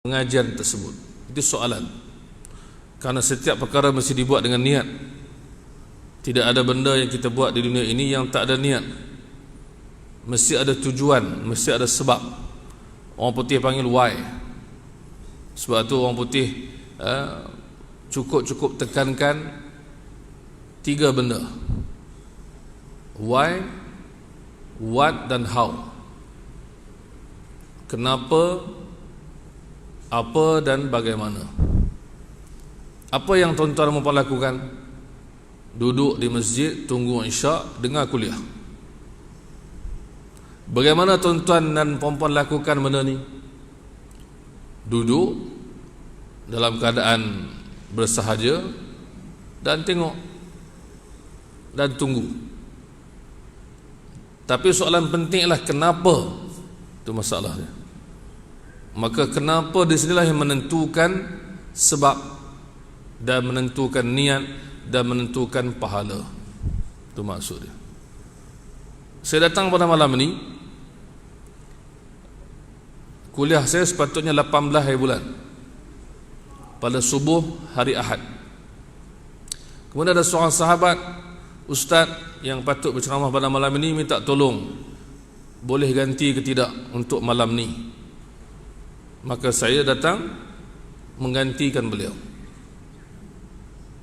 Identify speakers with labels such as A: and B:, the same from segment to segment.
A: pengajian tersebut. Itu soalan. Karena setiap perkara mesti dibuat dengan niat. Tidak ada benda yang kita buat di dunia ini yang tak ada niat. Mesti ada tujuan, mesti ada sebab. Orang putih panggil why. Sebab tu orang putih cukup tekankan 3 benda: why, what dan how. Kenapa, apa dan bagaimana. Apa yang tuan-tuan dan puan lakukan? Duduk di masjid, tunggu isyak, dengar kuliah. Bagaimana tuan-tuan dan puan-puan lakukan benda ni? Duduk dalam keadaan bersahaja dan tengok dan tunggu. Tapi soalan pentinglah kenapa. Itu masalahnya. Maka kenapa di sinilah yang menentukan sebab dan menentukan niat dan menentukan pahala. Itu maksud dia. Saya datang pada malam ini, kuliah saya sepatutnya 18 hari bulan, pada subuh hari Ahad. Kemudian ada seorang sahabat ustaz yang patut berceramah pada malam ini minta tolong, boleh ganti ke tidak untuk malam ni. Maka saya datang menggantikan beliau,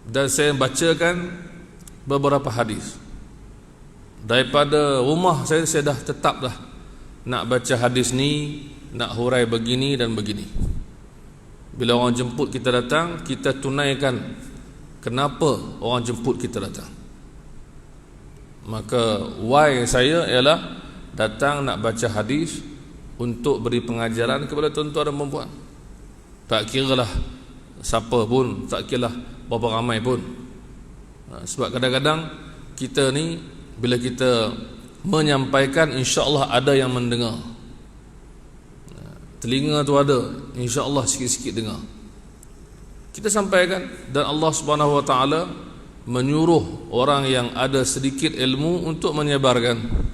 A: dan saya bacakan beberapa hadis. Daripada rumah saya dah tetap dah nak baca hadis ni, nak hurai begini dan begini. Bila orang jemput kita datang, kita tunaikan kenapa orang jemput kita datang. Maka why saya ialah datang nak baca hadis untuk beri pengajaran kepada tuan-tuan dan puan-puan. Tak kiralah siapa pun, tak kiralah berapa ramai pun. Sebab kadang-kadang kita ni bila kita menyampaikan, insya-Allah ada yang mendengar. Telinga tu ada, insya-Allah sikit-sikit dengar. Kita sampaikan, dan Allah Subhanahu Wa Taala menyuruh orang yang ada sedikit ilmu untuk menyebarkan.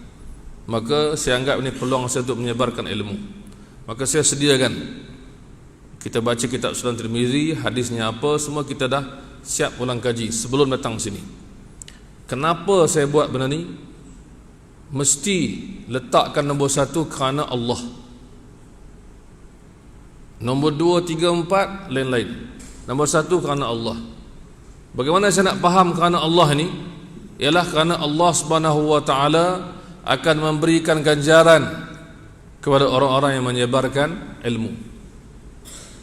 A: Maka saya anggap ini peluang saya untuk menyebarkan ilmu. Maka saya sediakan, kita baca kitab Sunan Tirmizi, hadisnya apa, semua kita dah siap ulang kaji sebelum datang sini. Kenapa saya buat benda ni? Mesti letakkan nombor 1 kerana Allah. Nombor 2, 3, 4 lain-lain. Nombor 1 kerana Allah. Bagaimana saya nak faham kerana Allah ni? Ialah kerana Allah Subhanahu Wa Taala akan memberikan ganjaran kepada orang-orang yang menyebarkan ilmu.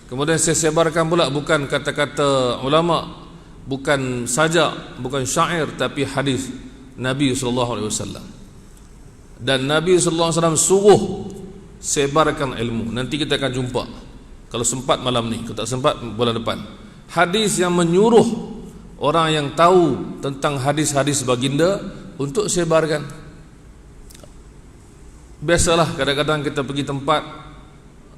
A: Kemudian saya sebarkan pula bukan kata-kata ulama, bukan syair, tapi hadis Nabi SAW. Dan Nabi SAW suruh sebarkan ilmu. Nanti kita akan jumpa, kalau sempat malam ni, kalau tak sempat bulan depan. Hadis yang menyuruh orang yang tahu tentang hadis-hadis baginda untuk sebarkan. Biasalah kadang-kadang kita pergi tempat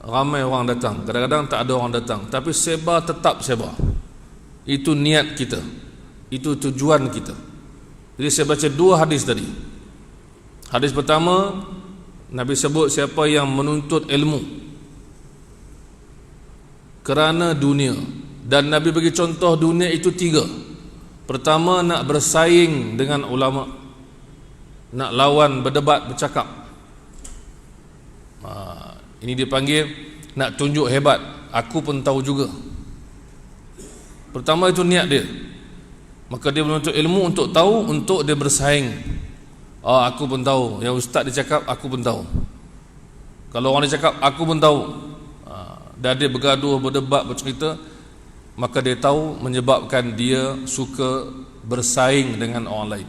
A: ramai orang datang, kadang-kadang tak ada orang datang, tapi sebar, tetap sebar. Itu niat kita, itu tujuan kita. Jadi saya baca 2 hadis tadi. Hadis pertama, Nabi sebut siapa yang menuntut ilmu kerana dunia, dan Nabi bagi contoh dunia itu 3. Pertama, nak bersaing dengan ulama, nak lawan, berdebat, bercakap. Ini dipanggil nak tunjuk hebat, aku pun tahu juga. Pertama itu niat dia. Maka dia menuntut ilmu untuk tahu, untuk dia bersaing. Aku pun tahu, yang ustaz dia cakap aku pun tahu. Kalau orang dia cakap aku pun tahu, dan dia bergaduh, berdebat, bercerita, maka dia tahu menyebabkan dia suka bersaing dengan orang lain.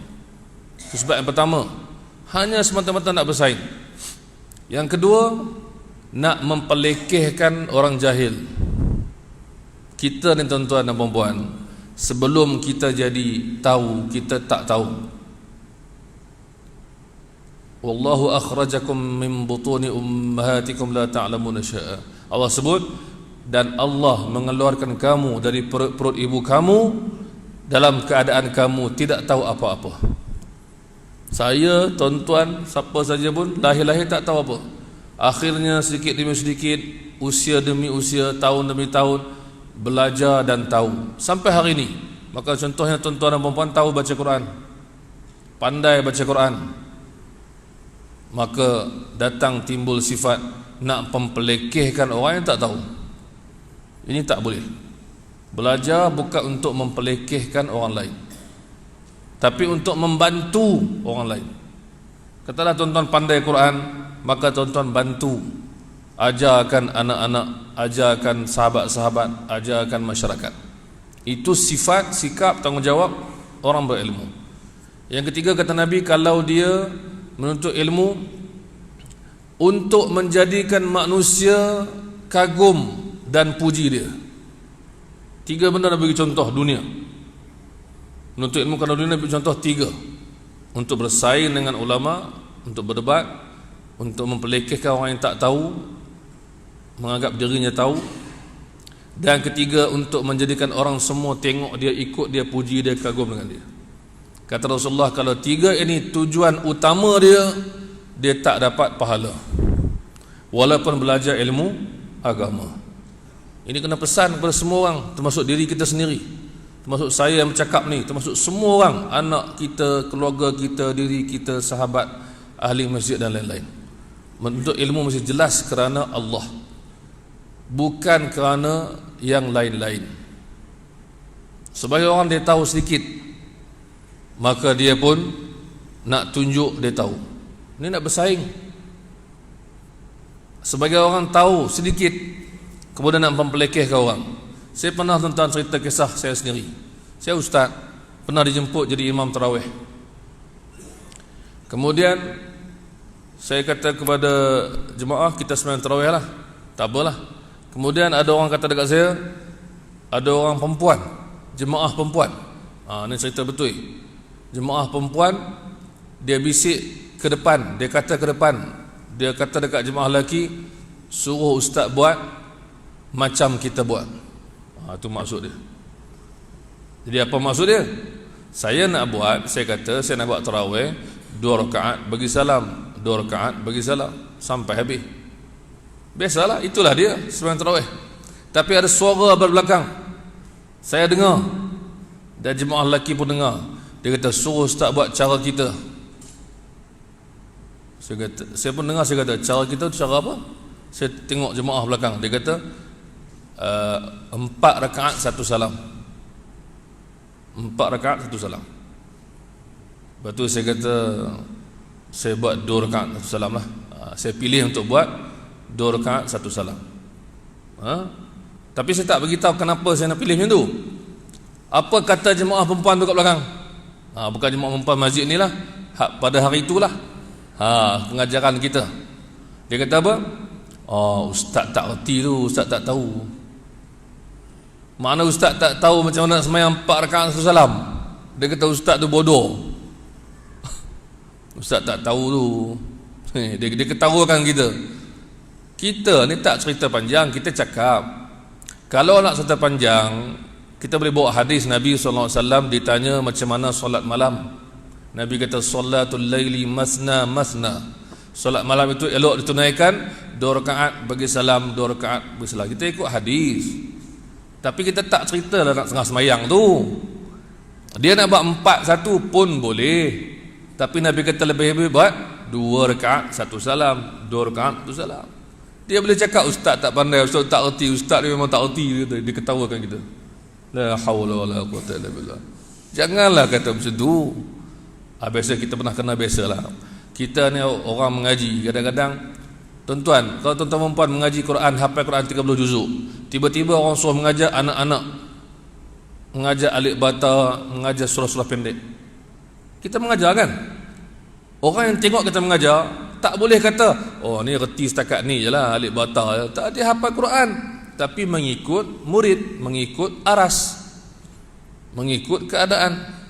A: Itu sebab yang pertama, hanya semata-mata nak bersaing. Yang kedua, nak mempelekehkan orang jahil. Kita ni tuan-tuan dan puan-puan, sebelum kita jadi tahu, kita tak tahu. Wallahu akhrajakum min butuni ummahatikum la ta'lamuna syai'a. Allah sebut, dan Allah mengeluarkan kamu dari perut ibu kamu dalam keadaan kamu tidak tahu apa-apa. Saya, tuan-tuan, siapa saja pun lahir-lahir tak tahu apa. Akhirnya sedikit demi sedikit usia demi usia, tahun demi tahun belajar dan tahu sampai hari ini. Maka contohnya tuan-tuan dan puan tahu baca Quran, pandai baca Quran, maka datang timbul sifat nak mempelekehkan orang yang tak tahu. Ini tak boleh. Belajar bukan untuk mempelekehkan orang lain, tapi untuk membantu orang lain. Katalah tuan-tuan pandai Quran, maka tuan-tuan bantu, ajarkan anak-anak, ajarkan sahabat-sahabat, ajarkan masyarakat. Itu sifat, sikap, tanggungjawab orang berilmu. Yang ketiga kata Nabi, kalau dia menuntut ilmu untuk menjadikan manusia kagum dan puji dia. Tiga benda Nabi bagi contoh dunia. Menuntut ilmu kerana dunia Nabi bagi contoh tiga. Untuk bersaing dengan ulama, untuk berdebat, untuk mempelekehkan orang yang tak tahu, menganggap dirinya tahu. Dan ketiga, untuk menjadikan orang semua tengok dia, ikut dia, puji dia, kagum dengan dia. Kata Rasulullah, kalau tiga ini tujuan utama dia, dia tak dapat pahala walaupun belajar ilmu agama. Ini kena pesan kepada semua orang, termasuk diri kita sendiri, termasuk saya yang bercakap ni, termasuk semua orang, anak kita, keluarga kita, diri kita, sahabat, ahli masjid dan lain-lain. Menuntut ilmu mesti jelas kerana Allah, bukan kerana yang lain-lain. Sebagai orang dia tahu sedikit, maka dia pun nak tunjuk dia tahu. Ini nak bersaing. Sebagai orang tahu sedikit, kemudian nak mempelekehkan orang. Saya pernah tentang cerita kisah saya sendiri. Saya ustaz, pernah dijemput jadi imam tarawih. Kemudian saya kata kepada jemaah, kita sembahyang tarawih lah, tak apalah. Kemudian ada orang kata dekat saya, ada orang perempuan, jemaah perempuan. Ini cerita betul. Jemaah perempuan, dia bisik ke depan, dia kata ke depan, dia kata dekat jemaah lelaki, suruh ustaz buat macam kita buat. Itu maksud dia. Jadi apa maksud dia? Saya nak buat, saya kata saya nak buat tarawih 2 rakaat bagi salam, 2 rakaat bagi salam sampai habis. Biasalah, itulah dia sembahyang tarawih. Tapi ada suara belakang, saya dengar, dan jemaah lelaki pun dengar. Dia kata suruh ustaz buat cara kita. Saya pun dengar, saya kata cara kita tu cara apa? Saya tengok jemaah belakang, dia kata 4 rakaat 1 salam. 4 rakaat 1 salam. Lepas tu saya kata saya buat 2 rakaat 1 salam lah. Saya pilih untuk buat 2 rakaat 1 salam. Tapi saya tak beritahu kenapa saya nak pilih macam tu. Apa kata jemaah perempuan tu kat belakang? Bukan jemaah perempuan masjid ni lah, pada hari itulah pengajaran kita. Dia kata apa? Ustaz tak erti tu, ustaz tak tahu. Mana ustaz tak tahu macam mana nak sembahyang 4 rakaat 1 salam? Dia kata ustaz tu bodoh. Ustaz tak tahu tu. Dia ketawakan kita. Kita ni tak cerita panjang, kita cakap. Kalau nak cerita panjang, kita boleh bawa hadis Nabi SAW ditanya macam mana solat malam. Nabi kata solatul laili masna masna. Solat malam itu elok ditunaikan 2 rakaat bagi salam, 2 rakaat bagi salam. Kita ikut hadis. Tapi kita tak cerita lah nak tengah semayang tu. Dia nak buat 4-1 pun boleh. Tapi Nabi kata lebih-lebih buat 2 rakaat 1 salam, 2 rakaat 1 salam. Dia boleh cakap ustaz tak pandai, ustaz tak erti, ustaz ni memang tak erti. Dia ketawakan kita. La haula wala quwwata illa billah. Janganlah kata macam tu. Biasa kita pernah kena, biasalah. Kita ni orang mengaji, kadang-kadang tuan-tuan, kalau tuan-tuan perempuan mengaji Quran, hafal Quran 30 juzuk, tiba-tiba orang suruh mengajar anak-anak, mengajar alif bata, mengajar surah-surah pendek. Kita mengajar kan? Orang yang tengok kita mengajar tak boleh kata, ni reti setakat ni je lah, alif bata. Tak, dia hafal Quran, tapi mengikut murid, mengikut aras, mengikut keadaan.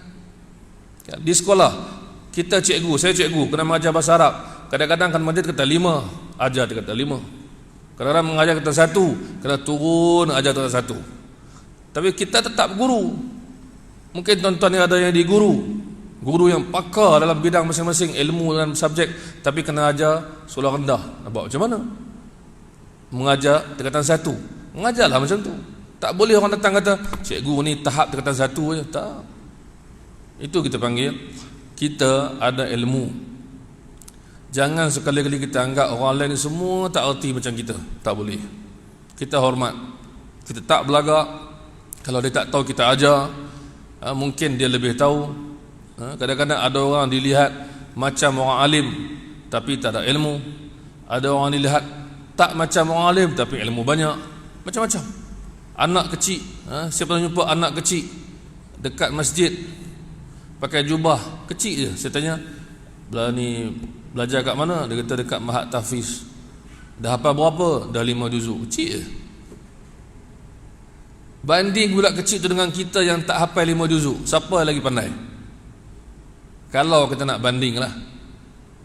A: Di sekolah kita cikgu, saya cikgu kena mengajar bahasa Arab, kadang-kadang kan mengajar kata 5, ajar dia kata 5. Kadang-kadang mengajar kata 1, kena turun ajar kata 1. Tapi kita tetap guru. Mungkin tuan-tuan ni ada yang di guru yang pakar dalam bidang masing-masing ilmu dan subjek, tapi kena ajar sekolah rendah. Nak buat macam mana? mengajar tingkatan 1. Mengajarlah macam tu. Tak boleh orang datang kata cikgu ni tahap tingkatan 1 je. Tak. Itu kita panggil kita ada ilmu. Jangan sekali-kali kita anggap orang lain ni semua tak erti macam kita. Tak boleh. Kita hormat. Kita tak belagak. Kalau dia tak tahu kita ajar. Mungkin dia lebih tahu. Kadang-kadang ada orang dilihat macam orang alim tapi tak ada ilmu. Ada orang dilihat tak macam orang alim tapi ilmu banyak. Macam-macam. Anak kecil, siapa pernah jumpa anak kecil dekat masjid pakai jubah kecil je. Saya tanya, ni belajar kat mana? Dia kata dekat Mahat Tahfiz. Dah hafal berapa? Dah 5 juzuk. Kecil je. Banding budak kecil tu dengan kita yang tak hafal 5 juzuk, siapa lagi pandai? Kalau kita nak banding lah.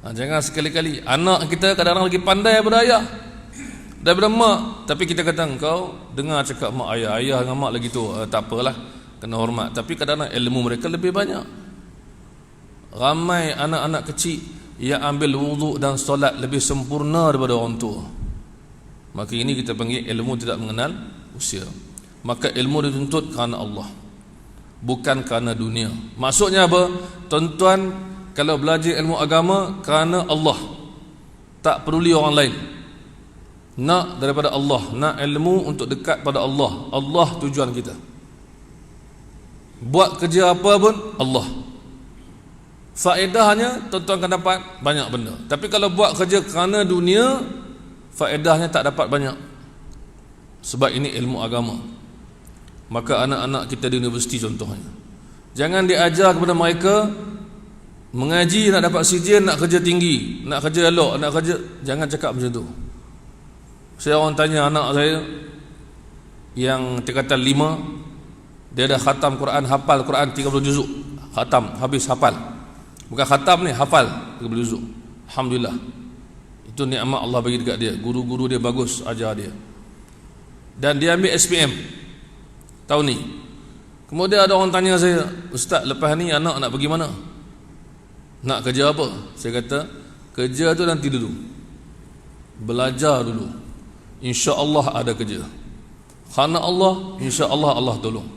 A: Jangan sekali-kali anak kita kadang-kadang lagi pandai daripada ayah, daripada mak. Tapi kita kata engkau dengar cakap mak ayah, ayah dengan mak lagi tu, tak apalah, kena hormat. Tapi kadang-kadang ilmu mereka lebih banyak. Ramai anak-anak kecil yang ambil wuduk dan solat lebih sempurna daripada orang tua. Maka ini kita panggil ilmu tidak mengenal usia. Maka ilmu dituntut kerana Allah, bukan kerana dunia. Maksudnya apa? Tuan-tuan, kalau belajar ilmu agama kerana Allah, tak peduli orang lain. Nak daripada Allah, nak ilmu untuk dekat pada Allah. Allah tujuan kita. Buat kerja apa pun Allah. Faedahnya tuan-tuan akan dapat banyak benda. Tapi kalau buat kerja kerana dunia, faedahnya tak dapat banyak. Sebab ini ilmu agama. Maka anak-anak kita di universiti contohnya, jangan diajar kepada mereka mengaji nak dapat sijil, nak kerja tinggi, nak kerja elok, nak kerja. Jangan cakap macam tu. Saya orang tanya anak saya yang tingkatan 5, dia dah khatam Quran, hafal Quran 30 juzuk. Khatam, habis hafal. Bukan khatam ni, hafal 30 juzuk. Alhamdulillah. Itu nikmat Allah bagi dekat dia. Guru-guru dia bagus ajar dia. Dan dia ambil SPM tahun ni. Kemudian ada orang tanya saya, Ustaz, lepas ni anak nak pergi mana? Nak kerja apa? Saya kata, kerja tu nanti dulu, belajar dulu, insya-Allah ada kerja. Kerana Allah, insya-Allah Allah tolong.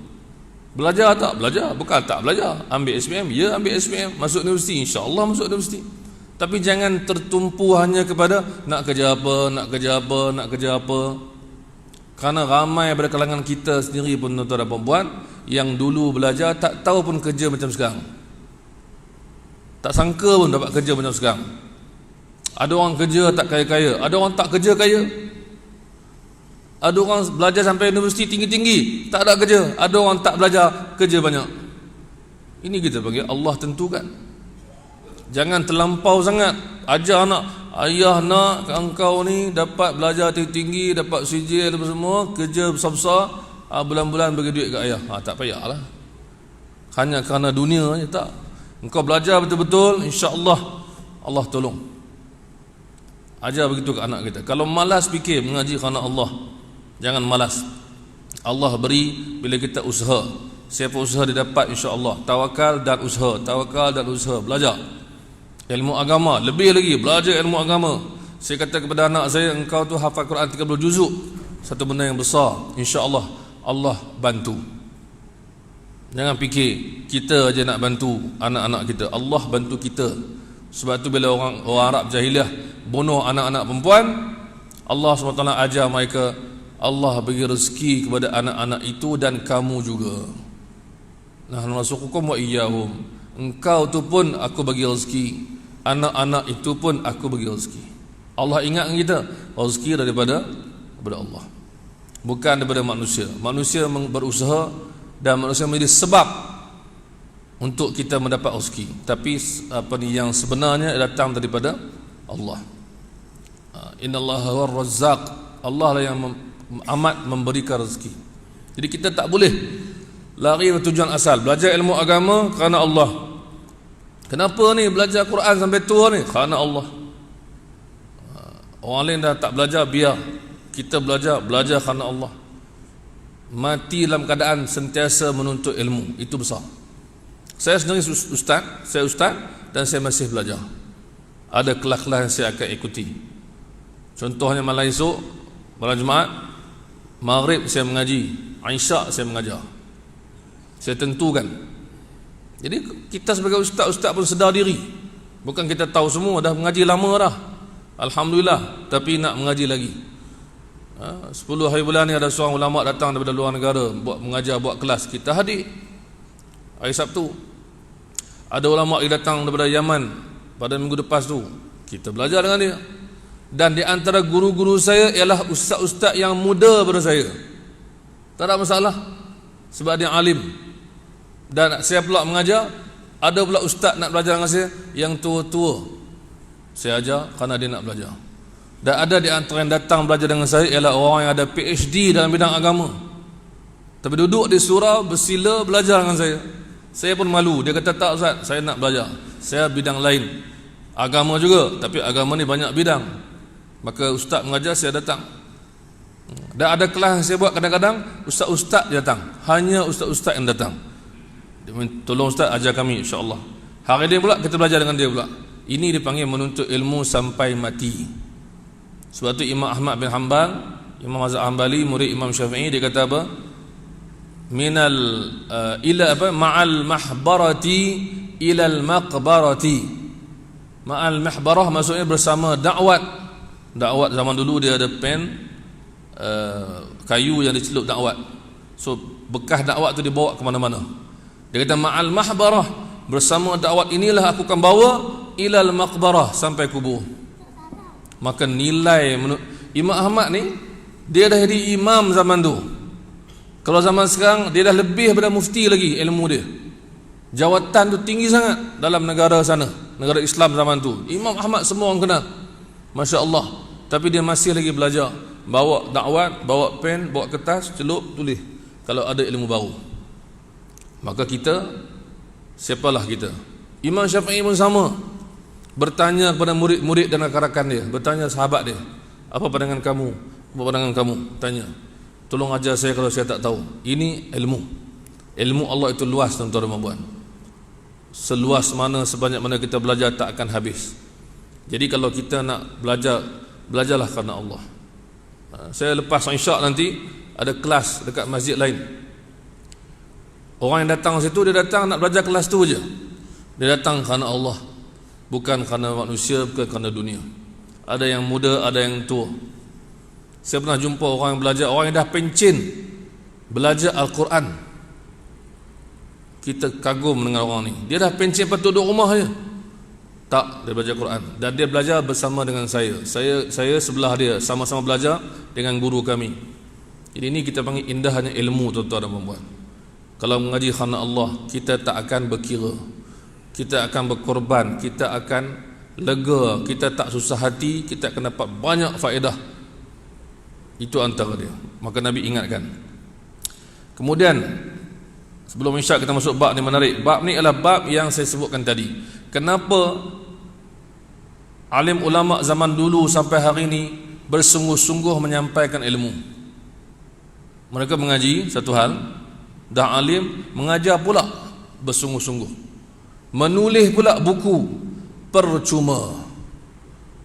A: Belajar tak? Belajar. Bukan tak belajar. Ambil SPM, ya ambil SPM. Masuk universiti, insya-Allah masuk universiti. Tapi jangan tertumpu hanya kepada nak kerja apa, nak kerja apa, nak kerja apa. Kerana ramai pada kalangan kita sendiri pun, tuan-tuan dan puan-puan, yang dulu belajar tak tahu pun kerja macam sekarang. Tak sangka pun dapat kerja macam sekarang. Ada orang kerja tak kaya-kaya, ada orang tak kerja kaya. Ada orang belajar sampai universiti tinggi-tinggi, tak ada kerja. Ada orang tak belajar, kerja banyak. Ini kita panggil Allah tentukan. Jangan terlampau sangat ajar anak, ayah nak engkau ni dapat belajar tinggi-tinggi, dapat sijil apa semua, kerja besar-besar, bulan-bulan bagi duit kat ayah. Tak payahlah. Hanya kerana dunia je tak. Engkau belajar betul-betul, insya-Allah Allah tolong. Ajar begitu ke anak kita. Kalau malas fikir mengaji kerana Allah, jangan malas. Allah beri bila kita usaha. Siapa usaha dia dapat, insya-Allah. Tawakal dan usaha, tawakal dan usaha. Belajar ilmu agama, lebih lagi belajar ilmu agama. Saya kata kepada anak saya, engkau tu hafal Quran 30 juzuk, satu benda yang besar, insya-Allah Allah bantu. Jangan fikir kita aja nak bantu anak-anak kita, Allah bantu kita. Sebab tu bila orang Arab jahiliah bunuh anak-anak perempuan, Allah SWT ajar mereka, Allah bagi rezeki kepada anak-anak itu dan kamu juga. Nahnu narzuqukum wa iyyahum. Engkau tu pun aku bagi rezeki, anak-anak itu pun aku bagi rezeki. Allah ingat kita, rezeki daripada Allah, bukan daripada manusia. Manusia berusaha dan manusia menjadi sebab untuk kita mendapat rezeki. Tapi apa ni yang sebenarnya datang daripada Allah. Innallaha huwar razzaq. Allah lah yang amat memberikan rezeki. Jadi kita tak boleh lari dari tujuan asal. Belajar ilmu agama kerana Allah. Kenapa ni belajar Quran sampai tua ni? Kerana Allah. Orang lain dah tak belajar, biar. Kita belajar kerana Allah. Mati dalam keadaan sentiasa menuntut ilmu, itu besar. Saya sendiri ustaz, saya ustaz dan saya masih belajar. Ada kelas-kelas yang saya akan ikuti. Contohnya malam esok Malam Jumaat, Maghrib saya mengaji, Isyak saya mengajar. Saya tentukan. Jadi kita sebagai ustaz-ustaz pun sedar diri. Bukan kita tahu semua, dah mengaji lama dah, alhamdulillah, tapi nak mengaji lagi. 10 hari bulan ni ada seorang ulama datang daripada luar negara, mengajar, buat kelas, kita hadir. Hari Sabtu ada ulama yang datang daripada Yaman pada minggu lepas tu, kita belajar dengan dia. Dan di antara guru-guru saya ialah ustaz-ustaz yang muda daripada saya. Tak ada masalah, sebab dia alim. Dan saya pula mengajar, ada pula ustaz nak belajar dengan saya yang tua-tua, saya ajar kerana dia nak belajar. Dan ada di antara yang datang belajar dengan saya ialah orang yang ada PhD dalam bidang agama, tapi duduk di surau bersila belajar dengan saya. Saya pun malu. Dia kata, tak Ustaz, saya nak belajar, saya bidang lain, agama juga, tapi agama ni banyak bidang. Maka ustaz mengajar, saya datang. Dan ada kelas yang saya buat, kadang-kadang ustaz-ustaz datang, hanya ustaz-ustaz yang datang. Dia minta, tolong Ustaz ajar kami, insya-Allah. Hari dia pula kita belajar dengan dia pula. Ini dipanggil menuntut ilmu sampai mati. Sebab tu Imam Ahmad bin Hanbal, Imam Mazhab Hanbali, murid Imam Syafi'i, dia kata apa? Minal ila apa? Ma'al mahbarati ilal maqbarati. Ma'al mahbarah maksudnya bersama dakwat. Dakwat zaman dulu dia ada pen kayu yang dicelup dakwat. So bekas dakwat tu dibawa ke mana-mana. Dia kata ma'al mahbarah, bersama dakwat inilah aku akan bawa ilal maqbarah, sampai kubur. Maka nilai Imam Ahmad ni, dia dah jadi imam zaman tu. Kalau zaman sekarang dia dah lebih daripada mufti lagi ilmu dia. Jawatan tu tinggi sangat dalam negara sana, negara Islam zaman tu. Imam Ahmad semua orang kenal, Masya Allah. Tapi dia masih lagi belajar, bawa dakwat, bawa pen, bawa kertas, celup, tulis kalau ada ilmu baru. Maka kita, siapalah kita? Imam Syafi'i pun sama, bertanya kepada murid-murid dan rakan-rakan dia, bertanya sahabat dia, apa pandangan kamu? Apa pandangan kamu? Tanya, tolong ajar saya kalau saya tak tahu. Ini ilmu. Ilmu Allah itu luas, tuan-tuan dan puan. Seluas mana, sebanyak mana kita belajar tak akan habis. Jadi kalau kita nak belajar, belajarlah kerana Allah. Saya lepas Isyak nanti ada kelas dekat masjid lain. Orang yang datang situ, dia datang nak belajar kelas tu je. Dia datang kerana Allah, bukan kerana manusia, bukan kerana dunia. Ada yang muda, ada yang tua. Saya pernah jumpa orang yang belajar, orang yang dah pencen belajar Al-Quran. Kita kagum dengan orang ni. Dia dah pencen patut duduk rumah je. Tak, dia belajar Quran. Dan dia belajar bersama dengan saya. Saya sebelah dia, sama-sama belajar dengan guru kami. Jadi ini kita panggil indahnya ilmu, tuan-tuan dan puan-puan. Kalau mengaji kerana Allah, kita tak akan berkira, kita akan berkorban, kita akan lega, kita tak susah hati, kita akan dapat banyak faedah. Itu antara dia. Maka Nabi ingatkan. Kemudian sebelum Isyak kita masuk bab ni menarik. Bab ni adalah bab yang saya sebutkan tadi. Kenapa alim ulama zaman dulu sampai hari ini bersungguh-sungguh menyampaikan ilmu? Mereka mengaji satu hal, dah alim, mengajar pula bersungguh-sungguh, menulis pula buku percuma.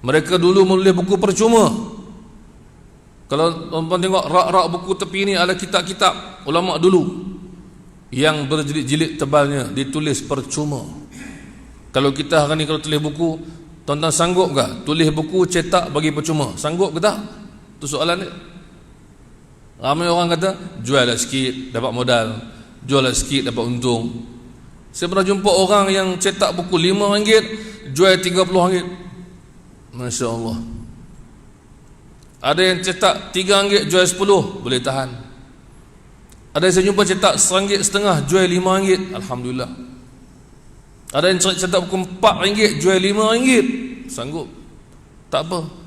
A: Mereka dulu menulis buku percuma. Kalau tuan-tuan tengok rak-rak buku tepi ni, ada kitab-kitab ulama dulu yang berjilid-jilid tebalnya, ditulis percuma. Kalau kita hari ni kalau tulis buku, tuan-tuan sanggup ke tulis buku cetak bagi percuma? Sanggup ke tak? Itu soalan dia. Ramai orang kata, jual lah sikit dapat modal, jual lah sikit dapat untung. Saya pernah jumpa orang yang cetak buku RM5, jual RM30. Masya Allah. Ada yang cetak RM3, jual RM10, boleh tahan. Ada yang saya jumpa cetak RM1.50, jual RM5, Alhamdulillah. Ada yang cetak buku RM4, jual RM5, sanggup. Tak apa.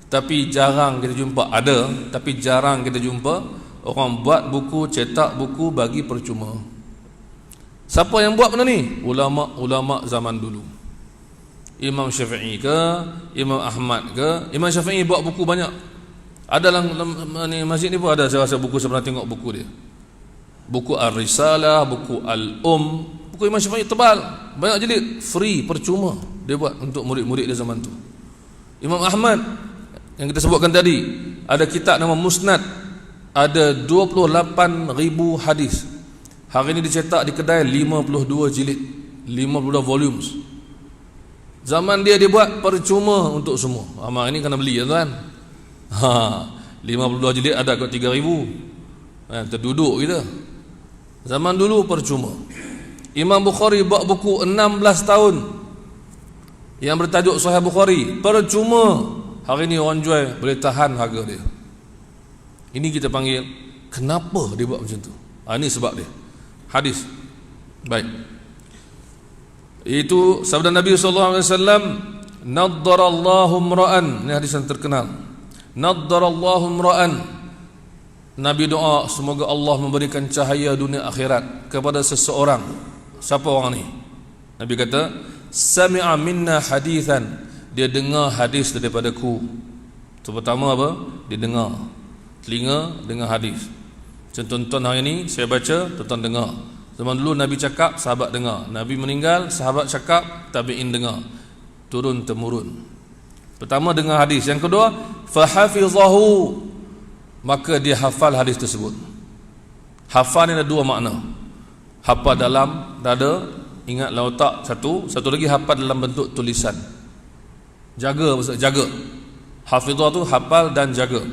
A: Tapi jarang kita jumpa, ada, tapi jarang kita jumpa orang buat buku, cetak buku bagi percuma. Siapa yang buat benda ni? Ulama-ulama zaman dulu. Imam Syafi'i ke, Imam Ahmad ke. Imam Syafi'i buat buku banyak. Ada dalam masjid ni pun ada, saya rasa buku, saya pernah tengok buku dia. Buku Ar-Risalah, buku Al-Um. Buku Imam Syafi'i tebal, banyak jilid, free, percuma dia buat untuk murid-murid dia zaman tu. Imam Ahmad yang kita sebutkan tadi, ada kitab nama Musnad, ada 28,000 hadis. Hari ini dicetak di kedai 52 jilid, 52 volumes. Zaman dia buat percuma untuk semua. Amal ini kena beli tuan. 52 jilid ada kot 3,000. Terduduk kita. Zaman dulu percuma. Imam Bukhari buat buku 16 tahun yang bertajuk Sahih Bukhari, percuma. Hari ini orang jual boleh tahan harga dia. Ini kita panggil kenapa dia buat macam tu. Ini sebab dia. Hadis. Baik. Itu sabda Nabi SAW, naddarallahu imra'an. Ini hadis yang terkenal. Naddarallahu imra'an. Nabi doa semoga Allah memberikan cahaya dunia akhirat kepada seseorang. Siapa orang ni? Nabi kata, sami'a minna hadithan. Dia dengar hadis daripadaku. Itu pertama apa? Dia dengar. Telinga dengar hadis. Contoh hari ini saya baca, tuan dengar. Zaman dulu Nabi cakap, sahabat dengar. Nabi meninggal, sahabat cakap, tabi'in dengar. Turun temurun. Pertama dengar hadis. Yang kedua, fahafizahu. Maka dia hafal hadis tersebut. Hafal ni ada dua makna. Hafal dalam dada, ingat dalam otak satu. Satu lagi hafal dalam bentuk tulisan. Jaga, maksud jaga. Hafizah tu hafal dan jaga.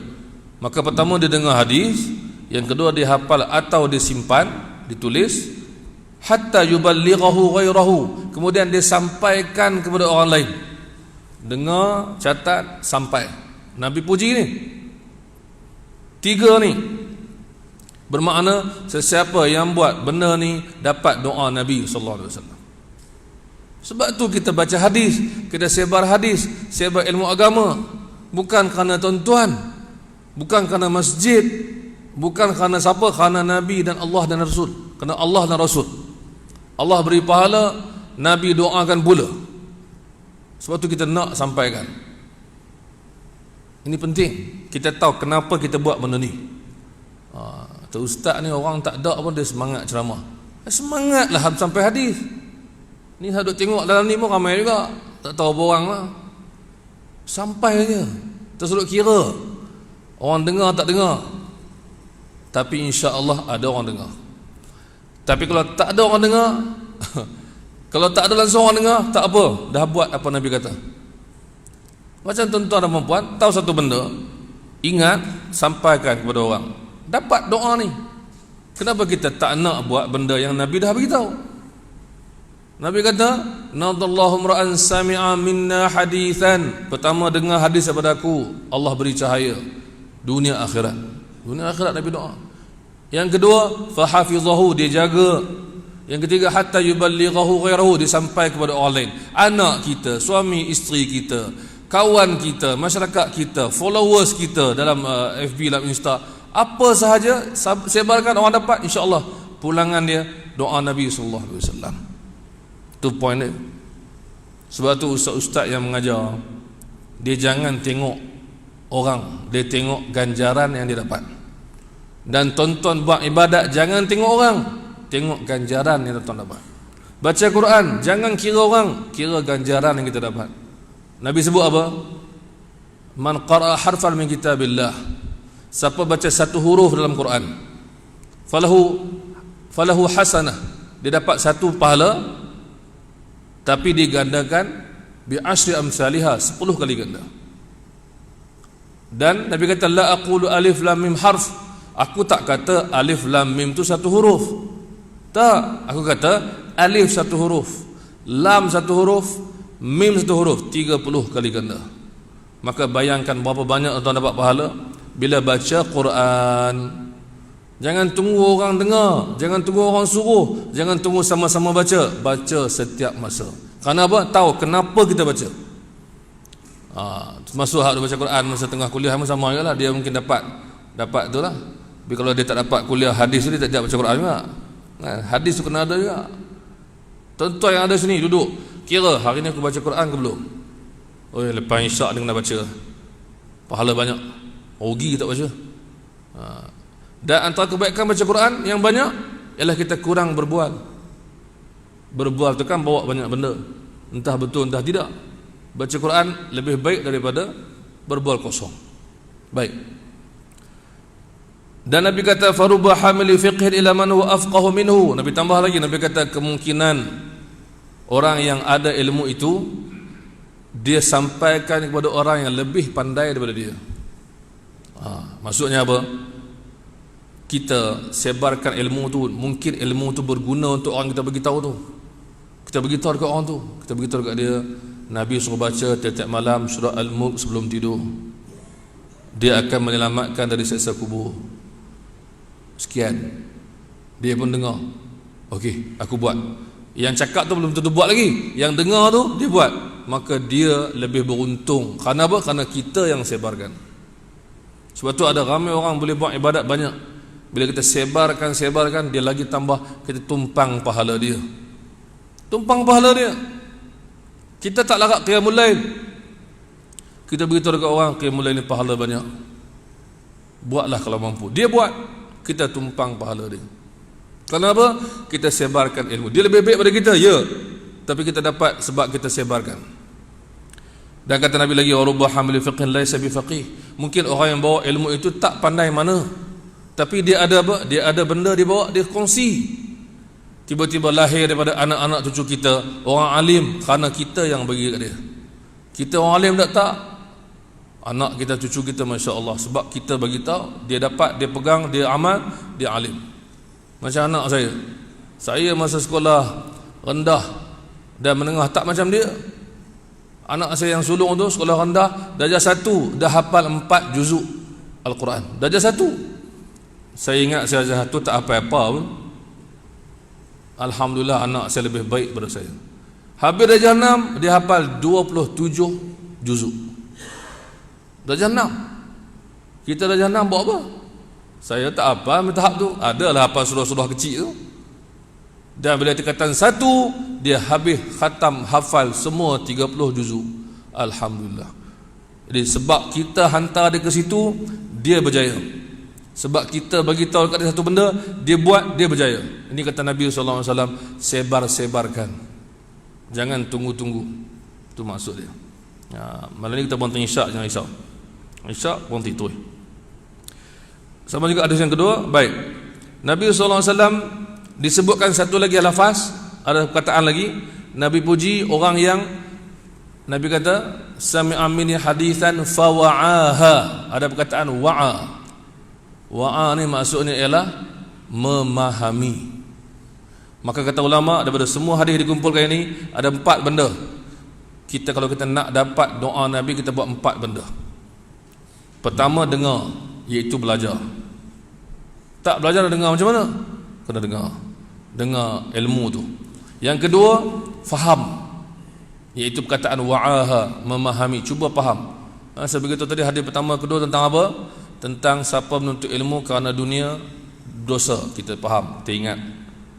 A: Maka pertama dia dengar hadis, yang kedua dia hafal atau dia simpan, ditulis, hatta yuballighahu ghairahu. Kemudian dia sampaikan kepada orang lain. Dengar, catat, sampai. Nabi puji ni. 3 ni bermakna sesiapa yang buat benda ni dapat doa Nabi sallallahu alaihi wasallam. Sebab tu kita baca hadis, kita sebar hadis, sebar ilmu agama, bukan kerana tuan-tuan, bukan kerana masjid, bukan kerana siapa, kerana Nabi dan Allah dan Rasul. Kerana Allah dan Rasul. Allah beri pahala, Nabi doakan pula. Sebab tu kita nak sampaikan. Ini penting. Kita tahu kenapa kita buat benda ni. Ustaz ni orang tak ada pun dia semangat ceramah. Semangatlah sampai hadis. Ni saya duk tengok dalam ni pun ramai juga. Tak tahu apa orang lah. Sampai aja. Terus duk kira. Orang dengar tak dengar. Tapi insya-Allah ada orang dengar. Tapi kalau tak ada orang dengar, kalau tak ada langsung orang dengar, tak apa. Dah buat apa Nabi kata. Macam tuan-tuan dan puan tahu satu benda, ingat, sampaikan kepada orang. Dapat doa ni. Kenapa kita tak nak buat benda yang Nabi dah beritahu? Nabi kata, nadallahu ra'an sami'a minna hadithan. Pertama dengar hadis daripada aku, Allah beri cahaya dunia akhirat. Dunia akhirat Nabi doa. Yang kedua, fahafizahu, dia jaga. Yang ketiga, hatta yuballighahu ghairahu, dia sampai kepada orang lain. Anak kita, suami isteri kita, kawan kita, masyarakat kita, followers kita dalam FB, dalam Insta, apa sahaja sebarkan, orang dapat, insya-Allah pulangan dia doa Nabi sallallahu alaihi wasallam. Itu point dia. Sebab tu ustaz-ustaz yang mengajar, dia jangan tengok orang, dia tengok ganjaran yang dia dapat. Dan tonton buat ibadat, jangan tengok orang, tengok ganjaran yang tuan dapat. Baca Quran, jangan kira orang, kira ganjaran yang kita dapat. Nabi sebut apa? Man qara'a harfan min kitabillah, siapa baca satu huruf dalam Quran, falahu hasanah, dia dapat satu pahala, tapi digandakan bi asyri amsalihha, 10 kali ganda. Dan Nabi kata, la aqulu alif lam mim harf, aku tak kata alif lam mim tu satu huruf. Tak, aku kata alif satu huruf, lam satu huruf, mim satu huruf, 30 kali ganda. Maka bayangkan berapa banyak tuan dapat pahala bila baca Quran. Jangan tunggu orang dengar, jangan tunggu orang suruh, jangan tunggu sama-sama baca. Baca setiap masa. Kerana apa? Tahu kenapa kita baca. Termasuk hak baca Quran masa tengah kuliah sama juga lah. Dia mungkin dapat tu lah. Tapi kalau dia tak dapat kuliah hadis tu, dia tak baca Quran juga. Hadis tu kena ada juga. Tuan-tuan yang ada sini duduk, kira hari ni aku baca Quran ke belum? Oh, lepas isyak dia kena baca. Pahala banyak. Rugi tak baca. Dan antara kebaikan baca Quran yang banyak ialah kita kurang berbual. Berbual tu kan bawa banyak benda, entah betul entah tidak. Baca Quran lebih baik daripada berbual kosong. Baik. Dan Nabi kata faruba hamili fiqhin ila man huwa afqahu minhu. Nabi tambah lagi, Nabi kata kemungkinan orang yang ada ilmu itu dia sampaikan kepada orang yang lebih pandai daripada dia. Maksudnya apa? Kita sebarkan ilmu tu, mungkin ilmu tu berguna untuk orang kita beritahu tu. Kita beritahu dekat orang tu, kita beritahu dekat dia, Nabi suruh baca tiap-tiap malam surah Al-Mulk sebelum tidur. Dia akan menyelamatkan dari siksa kubur. Sekian. Dia pun dengar. Okey, aku buat. Yang cakap tu belum tentu buat lagi. Yang dengar tu dia buat. Maka dia lebih beruntung. Kerana apa? Kerana kita yang sebarkan. Sebab tu ada ramai orang boleh buat ibadat banyak. Bila kita sebarkan, dia lagi tambah, kita tumpang pahala dia. Tumpang pahala dia. Kita tak larat qiyamul lail. Kita beritahu dekat orang qiyamul lail ni pahala banyak. Buatlah kalau mampu. Dia buat, kita tumpang pahala dia. Kenapa? Kita sebarkan ilmu. Dia lebih baik pada kita, ya. Tapi kita dapat sebab kita sebarkan. Dan kata Nabi lagi, warubba hamil fiqhin laysa bifaqih. Mungkin orang yang bawa ilmu itu tak pandai mana, tapi dia ada apa? Dia ada benda dia bawa, dia kongsi. Tiba-tiba lahir daripada anak-anak cucu kita orang alim kerana kita yang bagi kat dia. Kita orang alim tak? Anak kita, cucu kita, masya-Allah, sebab kita bagi tahu, dia dapat, dia pegang, dia amal, dia alim. Macam anak saya. Saya masa sekolah rendah dan menengah tak macam dia. Anak saya yang sulung tu sekolah rendah, darjah 1 dah hafal 4 juzuk Al-Quran. Darjah 1. Saya ingat saya darjah 1 tak apa-apa pun. Alhamdulillah anak saya lebih baik daripada saya. Habis darjah 6 dia hafal 27 juzuk. Darjah 6. Kita darjah 6 buat apa? Saya tak apa tahap tu. Adalah hafal surah-surah kecil tu. Dan bila tingkatan 1 dia habis khatam hafal semua 30 juzuk. Alhamdulillah. Jadi sebab kita hantar dia ke situ, dia berjaya. Sebab kita bagi tahu dekat dia satu benda, dia buat, dia berjaya. Ini kata Nabi sallallahu alaihi wasallam, sebar-sebarkan. Jangan tunggu-tunggu. Itu maksud dia. Malam ni kita berhenti isyak, jangan risau. Isyak berhenti tu. Sama juga hadis yang kedua. Baik. Nabi sallallahu alaihi wasallam disebutkan satu lagi lafaz, ada perkataan lagi. Nabi puji orang yang Nabi kata sami'a minni hadithan fawa'aha. Ada perkataan wa'a. Wa'a ni maksudnya ialah memahami. Maka kata ulama, daripada semua hadis dikumpulkan ini ada 4 benda. Kita kalau kita nak dapat doa Nabi, kita buat 4 benda. Pertama, dengar, iaitu belajar. Tak belajar nak dengar macam mana? Kena dengar ilmu tu. Yang kedua, faham, iaitu perkataan wa'aha, memahami, cuba faham. Sebegitu tadi hadis pertama, kedua tentang apa? Tentang siapa menuntut ilmu kerana dunia, dosa. Kita faham, kita ingat,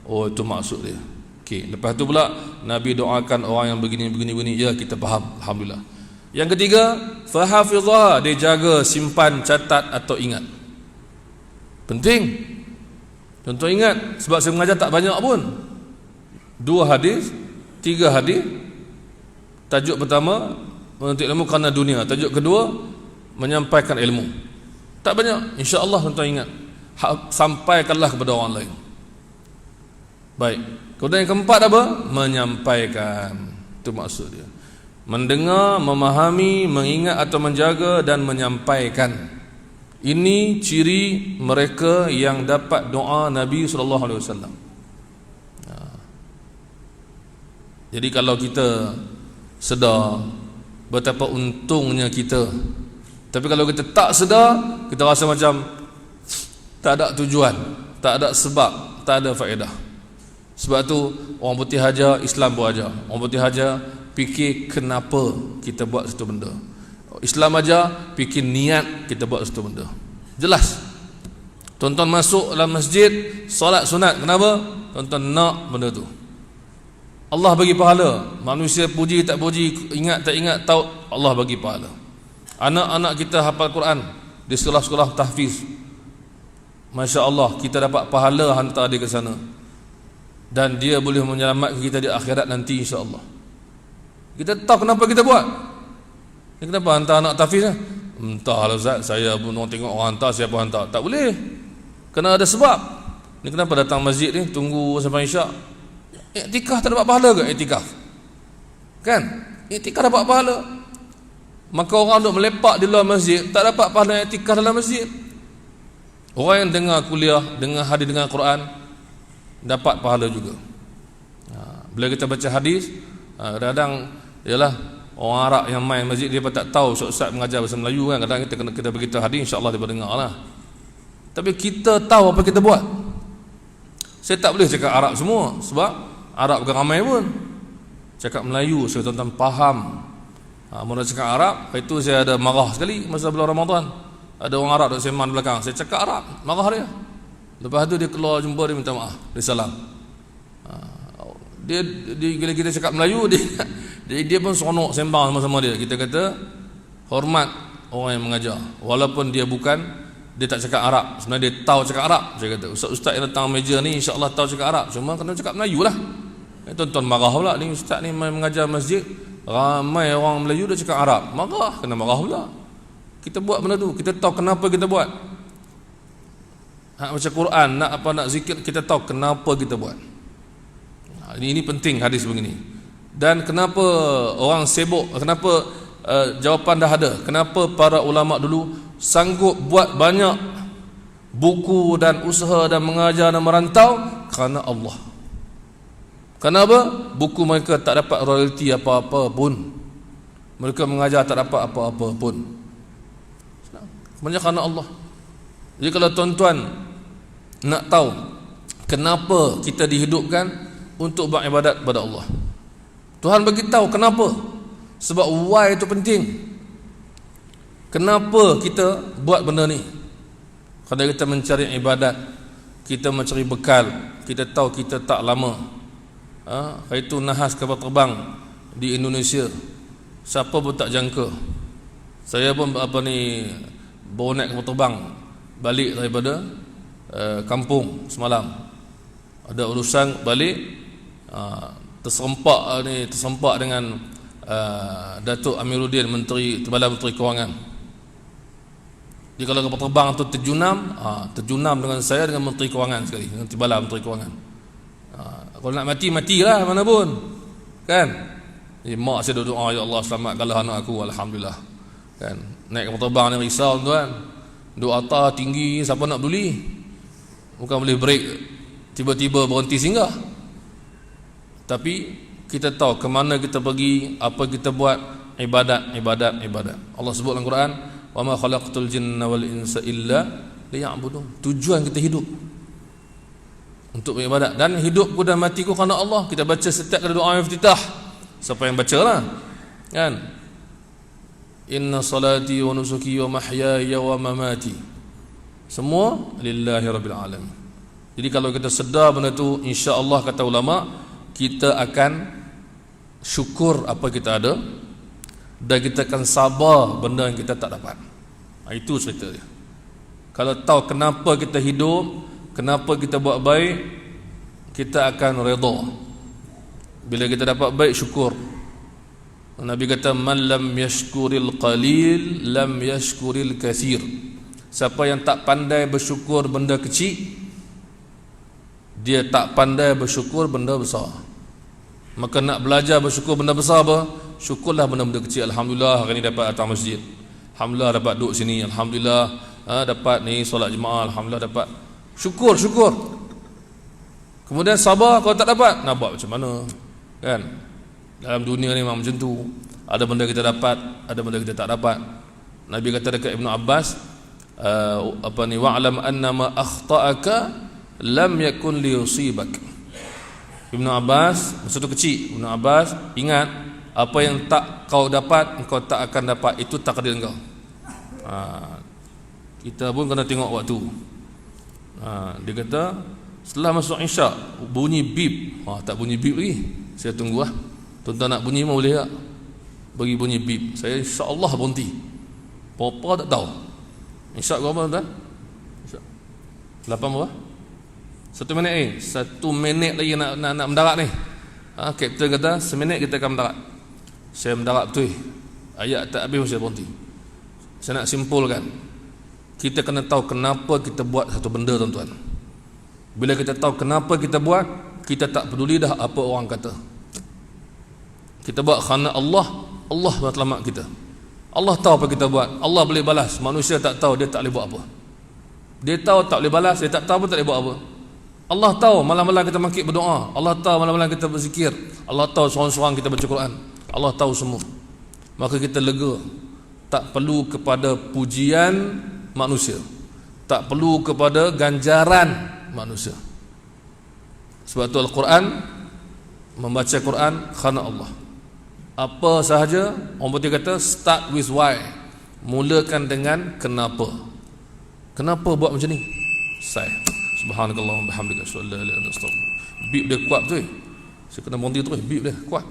A: oh itu maksud dia. Okey, lepas tu pula Nabi doakan orang yang begini, ya kita faham, alhamdulillah. Yang ketiga, fahafizah, dia jaga, simpan, catat atau ingat. Penting. Contoh ingat, sebab saya mengajar tak banyak pun. 2 hadis, 3 hadis. Tajuk pertama, menuntut ilmu kerana dunia. Tajuk kedua, menyampaikan ilmu. Tak banyak, insya-Allah tuan ingat. Sampaikanlah kepada orang lain. Baik. Kemudian yang keempat apa? Menyampaikan. Itu maksud dia. Mendengar, memahami, mengingat atau menjaga dan menyampaikan. Ini ciri mereka yang dapat doa Nabi sallallahu alaihi wasallam. Jadi kalau kita sedar betapa untungnya kita, tapi kalau kita tak sedar, kita rasa macam tak ada tujuan, tak ada sebab, tak ada faedah. Sebab tu orang putih ajar, Islam pun ajar. Orang putih ajar fikir kenapa kita buat satu benda. Islam ajar fikir niat kita buat satu benda. Jelas. Tuan-tuan masuk dalam masjid, solat sunat, kenapa? Tuan-tuan nak benda tu. Allah bagi pahala. Manusia puji tak puji, ingat tak ingat, tahu, Allah bagi pahala. Anak-anak kita hafal Quran di sekolah-sekolah tahfiz, masya-Allah, kita dapat pahala hantar dia ke sana. Dan dia boleh menyelamatkan kita di akhirat nanti, insya-Allah. Kita tahu kenapa kita buat. Kenapa hantar anak tahfiz? Entahlah Ustaz, saya pun orang tengok orang hantar, siapa hantar. Tak boleh. Kena ada sebab. Ni kenapa datang masjid ni tunggu sampai Isyak? Iktikaf tak dapat pahala ke iktikaf? Kan? Iktikaf dapat pahala. Maka orang duk melepak di luar masjid tak dapat pahala iktikaf dalam masjid. Orang yang dengar kuliah, dengar hadis, dengar Quran dapat pahala juga. Bila kita baca hadis, kadang-kadang ialah orang Arab yang main masjid dia pun tak tahu ustaz mengajar bahasa Melayu kan, kadang kita beritahu hadis insya-Allah dia dengar lah. Tapi kita tahu apa kita buat. Saya tak boleh cakap Arab semua sebab Arab bukan ramai pun. Cakap Melayu saya tuan-tuan faham. Mula cakap Arab, itu saya ada marah sekali masa bulan Ramadan. Ada orang Arab duduk sembang di belakang, saya cakap Arab, marah dia. Lepas tu dia keluar jumpa, dia minta maaf, dia salam. Dia bila kita cakap Melayu dia pun seronok sembang sama-sama dia. Kita kata hormat orang yang mengajar walaupun dia tak cakap Arab, sebenarnya dia tahu cakap Arab. Saya kata ustaz-ustaz yang datang meja ni insya-Allah tahu cakap Arab, cuma kena cakap Melayu lah. Tuan-tuan marah pula, ni ustaz ni mengajar masjid ramai orang Melayu dia cakap Arab, marah, kena marah pula. Kita buat benda tu, kita tahu kenapa kita buat. Nak baca Quran, nak zikir, kita tahu kenapa kita buat. Ini penting hadis begini. Dan kenapa orang sibuk, kenapa jawapan dah ada. Kenapa para ulama dulu sanggup buat banyak buku dan usaha dan mengajar dan merantau? Kerana Allah. Kenapa? Buku mereka tak dapat royalti apa-apa pun. Mereka mengajar tak dapat apa-apa pun. Sebenarnya kerana Allah. Jadi kalau tuan-tuan nak tahu kenapa kita dihidupkan untuk beribadat kepada Allah, Tuhan bagi tahu kenapa. Sebab why itu penting. Kenapa kita buat benda ni? Kerana kita mencari ibadat, kita mencari bekal. Kita tahu kita tak lama. Itu nahas kapal terbang di Indonesia, siapa pun tak jangka. Saya pun baru naik kapal terbang balik daripada kampung semalam. Ada urusan balik, tersempak dengan Datuk Amiruddin, Timbalan Menteri Kewangan. Jadi kalau kapal terbang tu terjunam dengan saya, dengan Menteri Kewangan sekali, dengan Timbalan Menteri Kewangan. Kalau nak matilah mana pun, kan? Jadi mak saya doa, ya Allah selamatkanlah anak aku, alhamdulillah. Kan? Naik kapal terbang ni risau tuan. Duk atas tinggi, siapa nak beli? Bukan boleh break, tiba-tiba berhenti singgah. Tapi kita tahu ke mana kita pergi, apa kita buat, ibadat. Allah sebut dalam Quran, wa ma khalaqtul jinna wal insa illa liya'budun. Tujuan kita hidup untuk beribadat, dan hidupku dan matiku kerana Allah. Kita baca setiap kali doa iftitah. Siapa yang bacalah, kan? Inna salati wa nusuki wa mahyaya wa mamati, semua lillahi rabbil alamin. Jadi kalau kita sedar benda tu, insya-Allah kata ulama, kita akan syukur apa kita ada, dan kita akan sabar benda yang kita tak dapat. Itu cerita dia. Kalau tahu kenapa kita hidup, kenapa kita buat baik, kita akan redha. Bila kita dapat baik, syukur. Nabi kata, man lam yashkuril qalil lam yashkuril kathir. Siapa yang tak pandai bersyukur benda kecil, dia tak pandai bersyukur benda besar. Maka nak belajar bersyukur benda besar apa? Syukurlah benda-benda kecil. Alhamdulillah hari ni dapat datang masjid, alhamdulillah dapat duduk sini, alhamdulillah dapat ni solat jemaah, alhamdulillah dapat. Syukur. Kemudian sabar kalau tak dapat, nak buat macam mana, kan? Dalam dunia ni memang macam tu. Ada benda kita dapat, ada benda kita tak dapat. Nabi kata dekat Ibnu Abbas, wa'lam annama akhta'aka lam yakun liyusibak. Ibnu Abbas masa tu kecil, Ibnu Abbas ingat, apa yang tak kau dapat, engkau tak akan dapat, itu takdir engkau. Kita pun kena tengok waktu. Dia kata setelah masuk Isyak bunyi bip. Tak bunyi bip lagi, saya tunggu lah. Tuan-tuan nak bunyi mau boleh tak? Bagi bunyi bip, saya insya-Allah berhenti. Apa tak tahu. Isyak berapa tuan? Isyak 8 berapa? 1 minit 1 minit lagi nak mendarat ni. Kapten kata 1 minit kita akan mendarat. Saya mendarat betul. Ayat tak habis saya berhenti. Saya nak simpulkan. kita kena tahu kenapa kita buat satu benda, tuan-tuan. Bila kita tahu kenapa kita buat, kita tak peduli dah apa orang kata. Kita buat kerana Allah, Allah matlamat kita. Allah tahu apa kita buat, Allah boleh balas. Manusia tak tahu, dia tak boleh buat apa. Dia tahu tak boleh balas, dia tak tahu pun tak boleh buat apa. Allah tahu malam-malam kita mangkit berdoa, Allah tahu malam-malam kita berzikir, Allah tahu seorang-seorang kita baca Quran, Allah tahu semua. Maka kita lega. Tak perlu kepada pujian manusia, tak perlu kepada ganjaran manusia. Sebab tu Al-Quran, membaca Quran kerana Allah. Apa sahaja, orang putih kata start with why, mulakan dengan kenapa. Kenapa buat macam ni? Saya subhanakallahumma bihamdika asyhadu an la ilaha illa anta astaghfiruka. Bip dia kuat betul. Saya kena berhenti terus, bip dia kuat.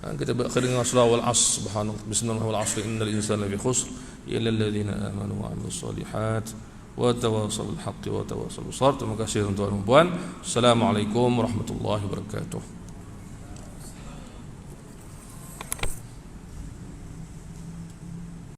A: Kita berakhir dengan surah wal asr. Subhanallah, bismillahir rahmanir rahim, innal insana lafi khusr illa alladhina amanu wa 'amilus solihat wa tawassaw bil haqqi wa tawassaw bis sabr. Terima kasih tuan-tuan dan puan. Assalamualaikum warahmatullahi wabarakatuh.